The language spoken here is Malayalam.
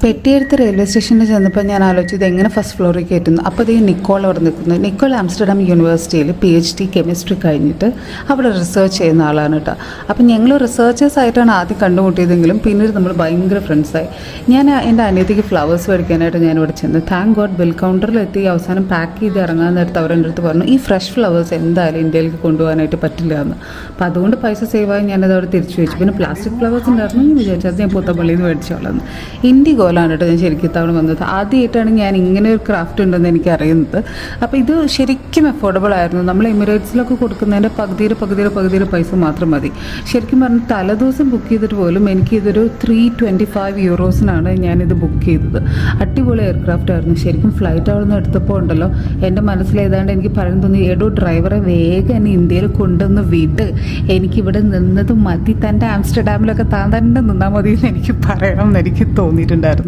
പെട്ടിയെടുത്ത് റെയിൽവേ സ്റ്റേഷനിൽ ചെന്നപ്പോൾ ഞാൻ ആലോചിച്ചത് എങ്ങനെ ഫസ്റ്റ് ഫ്ലോറിൽ കയറ്റുന്നു. അപ്പോൾ ഈ നിക്കോൾ അവിടെ നിൽക്കുന്നു. നിക്കോൾ ആംസ്റ്റർഡാം യൂണിവേഴ്സിറ്റിയിൽ PhD കെമിസ്ട്രി കഴിഞ്ഞിട്ട് അവിടെ റിസർച്ച് ചെയ്യുന്ന ആളാണ് കേട്ടോ. അപ്പം ഞങ്ങൾ റിസർച്ചേഴ്സ് ആയിട്ടാണ് ആദ്യം കണ്ടുമുട്ടിയതെങ്കിലും പിന്നീട് നമ്മൾ ഭയങ്കര ഫ്രണ്ട്സായി. ഞാൻ എൻ്റെ അനിയത്തിക്ക് ഫ്ലവേഴ്സ് മേടിക്കാനായിട്ട് ഞാനിവിടെ ചെന്ന് താങ്ക് ഗോഡ് ബിൽ കൗണ്ടറിലെത്തി അവസാനം പാക്ക് ചെയ്ത് ഇറങ്ങാൻ നേരത്ത് അവരെൻ്റെ അടുത്ത് പറഞ്ഞു ഈ ഫ്രഷ് ഫ്ലവേഴ്സ് എന്തായാലും ഇന്ത്യയിലേക്ക് കൊണ്ടുപോകാനായിട്ട് പറ്റില്ല എന്ന്. അപ്പോൾ അതുകൊണ്ട് പൈസ സേവായി ഞാനത് അവിടെ തിരിച്ചു വെച്ചു. പിന്നെ പ്ലാസ്റ്റിക് ഫ്ലവേഴ്സ് ഉണ്ടായിരുന്നു എന്ന് വിചാരിച്ചത് ഞാൻ പുത്തപ്പള്ളിയിൽ നിന്ന് മേടിച്ചോളാന്ന്. ഇൻഡിഗോലാണ് കേട്ടോ ഞാൻ ശരിക്കും തവണ വന്നത്. ആദ്യമായിട്ടാണ് ഞാൻ ഇങ്ങനെ ഒരു ക്രാഫ്റ്റ് ഉണ്ടെന്ന് എനിക്ക് അറിയുന്നത്. അപ്പോൾ ഇത് ശരിക്കും അഫോർഡബിൾ ആയിരുന്നു. നമ്മൾ എമിറേറ്റ്സിലൊക്കെ കൊടുക്കുന്നതിൻ്റെ പകുതിയുടെ പൈസ മാത്രം മതി. ശരിക്കും പറഞ്ഞാൽ തലേദിവസം ബുക്ക് ചെയ്തിട്ട് പോലും എനിക്കിതൊരു 325 യൂറോസിനാണ് ഞാനിത് ബുക്ക് ചെയ്തത്. അടിപൊളി എയർക്രാഫ്റ്റ് ആയിരുന്നു. ശരിക്കും ഫ്ലൈറ്റ് അവിടെ നിന്ന് എടുത്തപ്പോൾ ഉണ്ടല്ലോ എൻ്റെ മനസ്സിൽ ഏതാണ്ട് എനിക്ക് പറയാൻ തോന്നി ഏടോ ഡ്രൈവറെ വേഗം എന്നെ ഇന്ത്യയിൽ കൊണ്ടുവന്ന് വിട്, എനിക്കിവിടെ നിന്നത് മതി, തൻ്റെ ആംസ്റ്റർഡാമിലൊക്കെ താൻ തന്നെ നിന്നാൽ മതി എന്ന് എനിക്ക് പറയണം എന്ന് എനിക്ക് തോന്നിയിട്ടുണ്ടായിരുന്നു.